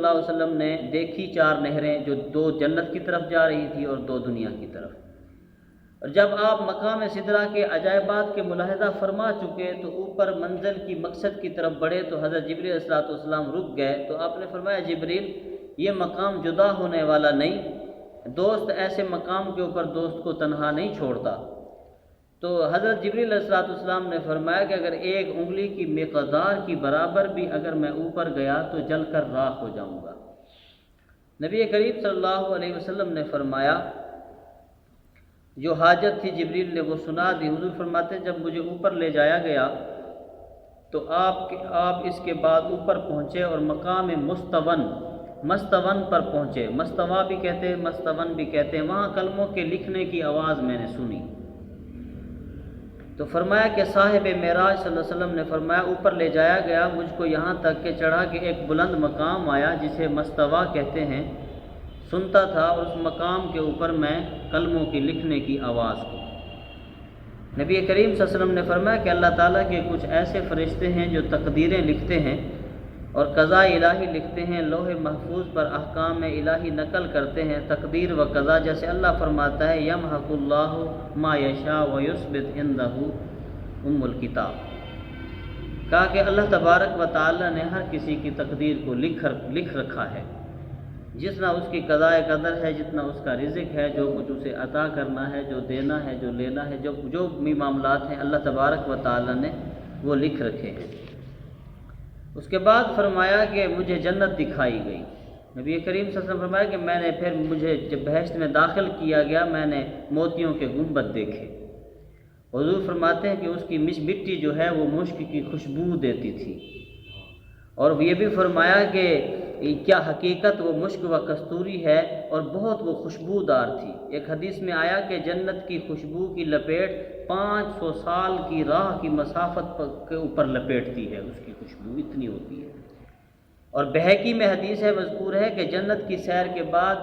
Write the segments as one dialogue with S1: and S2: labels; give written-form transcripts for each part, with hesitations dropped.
S1: اللہ علیہ وسلم نے دیکھی 4 نہریں، جو 2 جنت کی طرف جا رہی تھی اور 2 دنیا کی طرف۔ اور جب آپ مقام سدرہ کے عجائبات کے ملاحظہ فرما چکے تو اوپر منزل کی مقصد کی طرف بڑھے تو حضرت جبریل علیہ الصلوۃ والسلام رک گئے، تو آپ نے فرمایا جبریل یہ مقام جدا ہونے والا نہیں، دوست ایسے مقام کے اوپر دوست کو تنہا نہیں چھوڑتا۔ تو حضرت جبریل علیہ الصلوۃ والسلام نے فرمایا کہ اگر 1 انگلی کی مقدار کی برابر بھی اگر میں اوپر گیا تو جل کر راکھ ہو جاؤں گا۔ نبی کریم صلی اللہ علیہ وسلم نے فرمایا جو حاجت تھی جبریل نے وہ سنا دی۔ حضور فرماتے ہیں جب مجھے اوپر لے جایا گیا تو آپ اس کے بعد اوپر پہنچے اور مقام مستون پر پہنچے۔ مستوا بھی کہتے ہیں، مستون بھی کہتے ہیں، وہاں کلموں کے لکھنے کی آواز میں نے سنی۔ تو فرمایا کہ صاحب معراج صلی اللہ علیہ وسلم نے فرمایا اوپر لے جایا گیا مجھ کو یہاں تک کہ چڑھا کہ ایک بلند مقام آیا جسے مستوا کہتے ہیں، سنتا تھا اور اس مقام کے اوپر میں کلموں کی لکھنے کی آواز کو۔ نبی کریم صلی اللہ علیہ وسلم نے فرمایا کہ اللہ تعالیٰ کے کچھ ایسے فرشتے ہیں جو تقدیریں لکھتے ہیں اور قضاء الہی لکھتے ہیں، لوح محفوظ پر احکام الہی نقل کرتے ہیں، تقدیر و قضا، جیسے اللہ فرماتا ہے یمحق اللہ ما یشاء ویثبت عندہ الکتاب، کہا کہ اللہ تبارک و تعالیٰ نے ہر کسی کی تقدیر کو لکھ رکھا ہے، جتنا اس کی قضاء قدر ہے، جتنا اس کا رزق ہے، جو کچھ اسے عطا کرنا ہے، جو دینا ہے، جو لینا ہے، جو بھی معاملات ہیں اللہ تبارک و تعالیٰ نے وہ لکھ رکھے ہیں۔ اس کے بعد فرمایا کہ مجھے جنت دکھائی گئی۔ نبی کریم صلی اللہ علیہ وسلم فرمایا کہ میں نے پھر مجھے جب بہشت میں داخل کیا گیا میں نے موتیوں کے گنبد دیکھے۔ حضور فرماتے ہیں کہ اس کی مٹی جو ہے وہ مشک کی خوشبو دیتی تھی، اور یہ بھی فرمایا کہ کیا حقیقت وہ مشک و کستوری ہے اور بہت وہ خوشبودار تھی۔ ایک حدیث میں آیا کہ جنت کی خوشبو کی لپیٹ 500 سال کی راہ کی مسافت کے اوپر لپیٹتی ہے، اس کی خوشبو اتنی ہوتی ہے۔ اور بہقی میں حدیث ہے مذکور ہے کہ جنت کی سیر کے بعد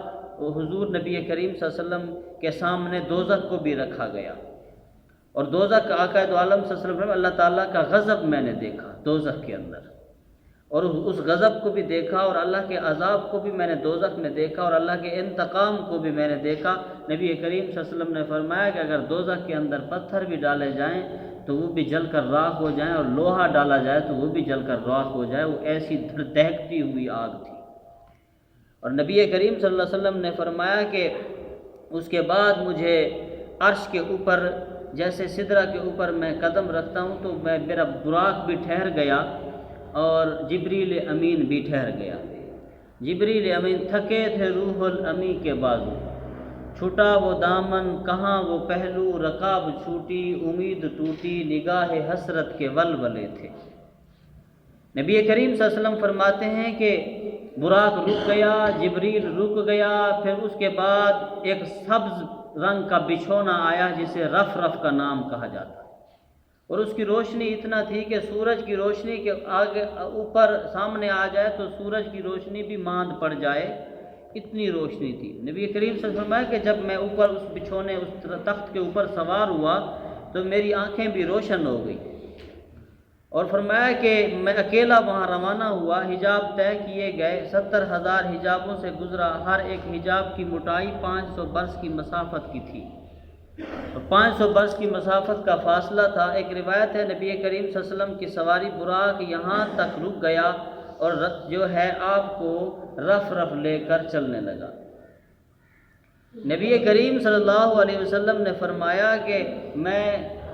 S1: حضور نبی کریم صلی اللہ علیہ وسلم کے سامنے دوزخ کو بھی رکھا گیا، اور دوزخ کا آقا دو عالم صلی اللہ علیہ وسلم اللہ تعالیٰ کا غضب میں نے دیکھا دوزخ کے اندر، اور اس غضب کو بھی دیکھا اور اللہ کے عذاب کو بھی میں نے دوزخ میں دیکھا اور اللہ کے انتقام کو بھی میں نے دیکھا۔ نبی کریم صلی اللہ علیہ وسلم نے فرمایا کہ اگر دوزخ کے اندر پتھر بھی ڈالے جائیں تو وہ بھی جل کر راکھ ہو جائیں، اور لوہا ڈالا جائے تو وہ بھی جل کر راکھ ہو جائے، وہ ایسی دہکتی ہوئی آگ تھی۔ اور نبی کریم صلی اللہ علیہ وسلم نے فرمایا کہ اس کے بعد مجھے عرش کے اوپر جیسے سدرہ کے اوپر میں قدم رکھتا ہوں تو میرا براق بھی ٹھہر گیا اور جبریل امین بھی ٹھہر گیا۔ جبریل امین تھکے تھے روح الامی کے بازو، چھٹا وہ دامن کہاں وہ پہلو، رکاب چھوٹی امید ٹوٹی، نگاہ حسرت کے ولولے تھے۔ نبی کریم صلی اللہ علیہ وسلم فرماتے ہیں کہ براق رک گیا، جبریل رک گیا، پھر اس کے بعد ایک سبز رنگ کا بچھونا آیا جسے رف کا نام کہا جاتا ہے، اور اس کی روشنی اتنا تھی کہ سورج کی روشنی کے آگے اوپر سامنے آ جائے تو سورج کی روشنی بھی ماند پڑ جائے، اتنی روشنی تھی۔ نبی کریم صلی اللہ علیہ وسلم فرمایا کہ جب میں اوپر اس بچھونے اس تخت کے اوپر سوار ہوا تو میری آنکھیں بھی روشن ہو گئی، اور فرمایا کہ میں اکیلا وہاں روانہ ہوا، حجاب طے کیے گئے، 70,000 حجابوں سے گزرا، ہر ایک حجاب کی موٹائی 500 برس کی مسافت کی تھی، اور 500 برس کی مسافت کا فاصلہ تھا۔ ایک روایت ہے نبی کریم صلی اللہ علیہ وسلم کی سواری براق یہاں تک رک گیا اور جو ہے آپ کو رف لے کر چلنے لگا۔ نبی کریم صلی اللہ علیہ وسلم نے فرمایا کہ میں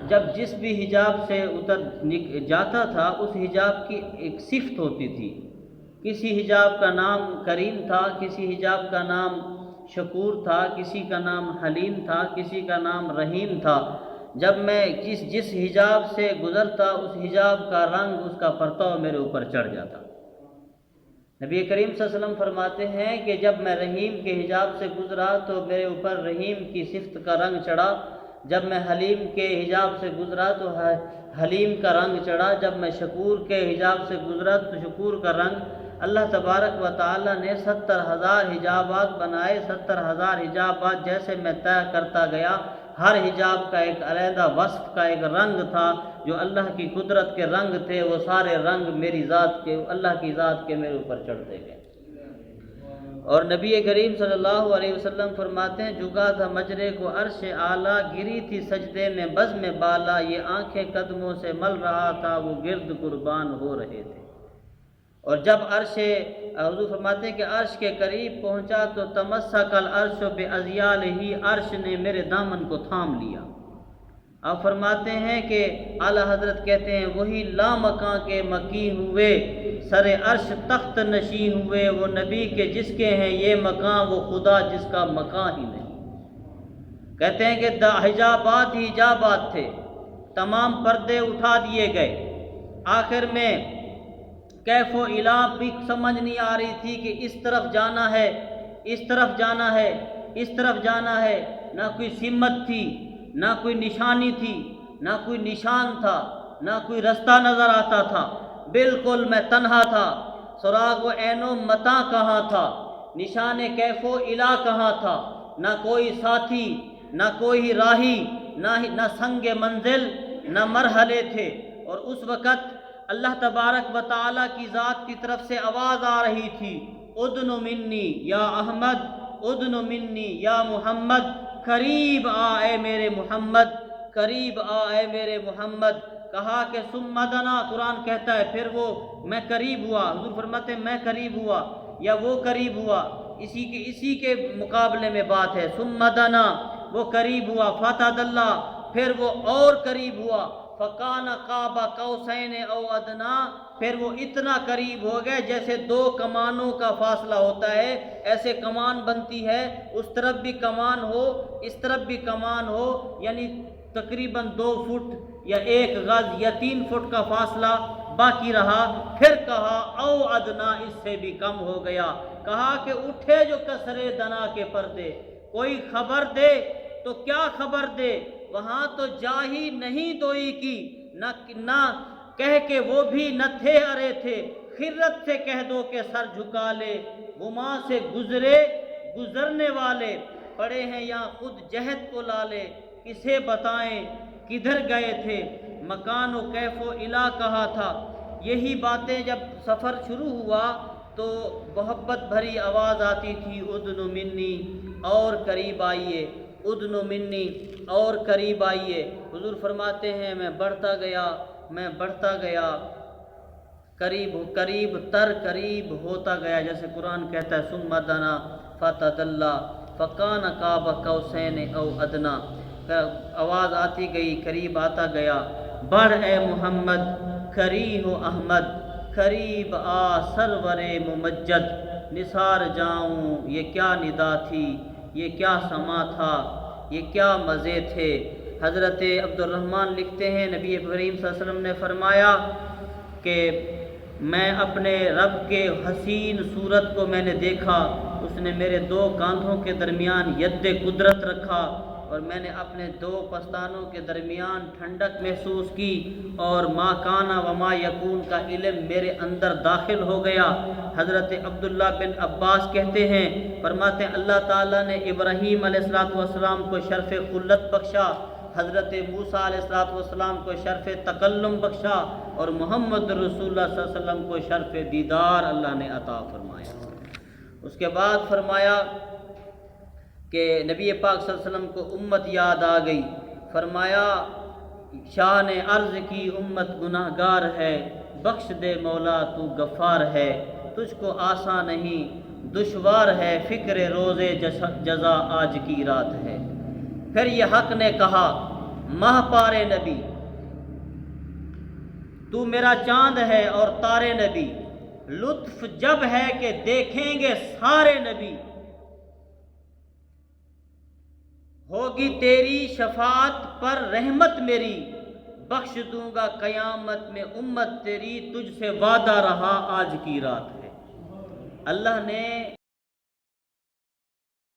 S1: جب جس بھی حجاب سے اتر جاتا تھا اس حجاب کی ایک صفت ہوتی تھی، کسی حجاب کا نام کریم تھا، کسی حجاب کا نام شکور تھا، کسی کا نام حلیم تھا، کسی کا نام رحیم تھا۔ جب میں جس حجاب سے گزرتا اس حجاب کا رنگ، اس کا پرتو میرے اوپر چڑھ جاتا۔ نبی کریم صلی اللہ علیہ وسلم فرماتے ہیں کہ جب میں رحیم کے حجاب سے گزرا تو میرے اوپر رحیم کی صفت کا رنگ چڑھا، جب میں حلیم کے حجاب سے گزرا تو حلیم کا رنگ چڑھا، جب میں شکور کے حجاب سے گزرا تو شکور کا رنگ۔ اللہ تبارک و تعالیٰ نے 70,000 حجابات بنائے، 70,000 حجابات جیسے میں طے کرتا گیا، ہر حجاب کا ایک علیحدہ وصف کا ایک رنگ تھا، جو اللہ کی قدرت کے رنگ تھے، وہ سارے رنگ میری ذات کے، اللہ کی ذات کے میرے اوپر چڑھتے گئے۔ اور نبی کریم صلی اللہ علیہ وسلم فرماتے ہیں جھکا تھا مجرے کو عرش اعلیٰ، گری تھی سجدے میں بزم بالا، یہ آنکھیں قدموں سے مل رہا تھا، وہ گرد قربان ہو رہے تھے۔ اور جب حضور فرماتے ہیں کہ عرش کے قریب پہنچا تو تمسک العرش بعضیالہ، عرش نے میرے دامن کو تھام لیا۔ آپ فرماتے ہیں کہ اعلیٰ حضرت کہتے ہیں وہی لامکاں کے مکی ہوئے، سر عرش تخت نشیں ہوئے، وہ نبی کے جس کے ہیں یہ مکان، وہ خدا جس کا مکان ہی نہیں۔ کہتے ہیں کہ حجابات ہی حجابات تھے، تمام پردے اٹھا دیے گئے، آخر میں کیف و الا بھی سمجھ نہیں آ رہی تھی کہ اس طرف جانا ہے، اس طرف جانا ہے، اس طرف جانا ہے، نہ کوئی سمت تھی، نہ کوئی نشانی تھی، نہ کوئی نشان تھا، نہ کوئی رستہ نظر آتا تھا، بالکل میں تنہا تھا۔ سراغ و عین و متاں کہاں تھا، نشان کیف و الا کہاں تھا، نہ کوئی ساتھی، نہ کوئی راہی، نہ سنگ منزل، نہ مرحلے تھے۔ اور اس وقت اللہ تبارک و تعالیٰ کی ذات کی طرف سے آواز آ رہی تھی، ادن منی یا احمد، ادن منی یا محمد، قریب آ اے میرے محمد، قریب آ اے میرے محمد۔ کہا کہ ثم دنا، قرآن کہتا ہے پھر وہ میں قریب ہوا، حضور فرماتے ہیں میں قریب ہوا یا وہ قریب ہوا، اسی کے مقابلے میں بات ہے۔ ثم دنا، وہ قریب ہوا، فتدلی، پھر وہ اور قریب ہوا، فکان قاب قوسین او ادنا، پھر وہ اتنا قریب ہو گئے جیسے دو کمانوں کا فاصلہ ہوتا ہے، ایسے کمان بنتی ہے، اس طرف بھی کمان ہو اس طرف بھی کمان ہو، یعنی تقریباً 2 فٹ یا 1 گز یا 3 فٹ کا فاصلہ باقی رہا۔ پھر کہا او ادنا، اس سے بھی کم ہو گیا۔ کہا کہ اٹھے جو کسرے دنا کے پردے، کوئی خبر دے تو کیا خبر دے، وہاں تو جا ہی نہیں دوئی کی، نہ کہہ کے وہ بھی نہ تھے ارے تھے، خرت سے کہہ دو کہ سر جھکا لے، وہاں سے گزرنے والے پڑے ہیں یہاں خود جہد کو لالے، کسے بتائیں کدھر گئے تھے، مکان و کیف و الا کہا تھا۔ یہی باتیں جب سفر شروع ہوا تو محبت بھری آواز آتی تھی، ادن منی، اور قریب آئیے، ادن منی، اور قریب آئیے۔ حضور فرماتے ہیں میں بڑھتا گیا، قریب تر قریب ہوتا گیا، جیسے قرآن کہتا ہے ثم دنا فتدلی فکان قاب قوسین او ادنا، آواز آتی گئی، قریب آتا گیا، بڑھ اے محمد، قریب و احمد، قریب آ سرور ممجد، نثار جاؤں، یہ کیا ندا تھی، یہ کیا سما تھا، یہ کیا مزے تھے۔ حضرت عبد الرحمن لکھتے ہیں نبی کریم صلی اللہ علیہ وسلم نے فرمایا کہ میں اپنے رب کے حسین صورت کو میں نے دیکھا، اس نے میرے 2 کاندھوں کے درمیان ید قدرت رکھا، اور میں نے اپنے 2 پستانوں کے درمیان ٹھنڈک محسوس کی، اور ما کانا و ما یکون کا علم میرے اندر داخل ہو گیا۔ حضرت عبداللہ بن عباس کہتے ہیں، فرماتے ہیں اللہ تعالیٰ نے ابراہیم علیہ السلام کو شرف خلت بخشا، حضرت موسیٰ علیہ السلام کو شرف تکلم بخشا، اور محمد رسول اللہ صلی اللہ علیہ وسلم کو شرف دیدار اللہ نے عطا فرمایا۔ اس کے بعد فرمایا کہ نبی پاک صلی اللہ علیہ وسلم کو امت یاد آ گئی، فرمایا شاہ نے عرض کی امت گناہ گار ہے، بخش دے مولا تو غفار ہے، تجھ کو آسان نہیں دشوار ہے، فکر روز جزا آج کی رات ہے۔ پھر یہ حق نے کہا ماہ پارے نبی تو میرا چاند ہے اور تارے نبی، لطف جب ہے کہ دیکھیں گے سارے نبی، ہوگی تیری شفاعت پر رحمت میری، بخش دوں گا قیامت میں امت تیری، تجھ سے وعدہ رہا آج کی رات ہے۔ اللہ نے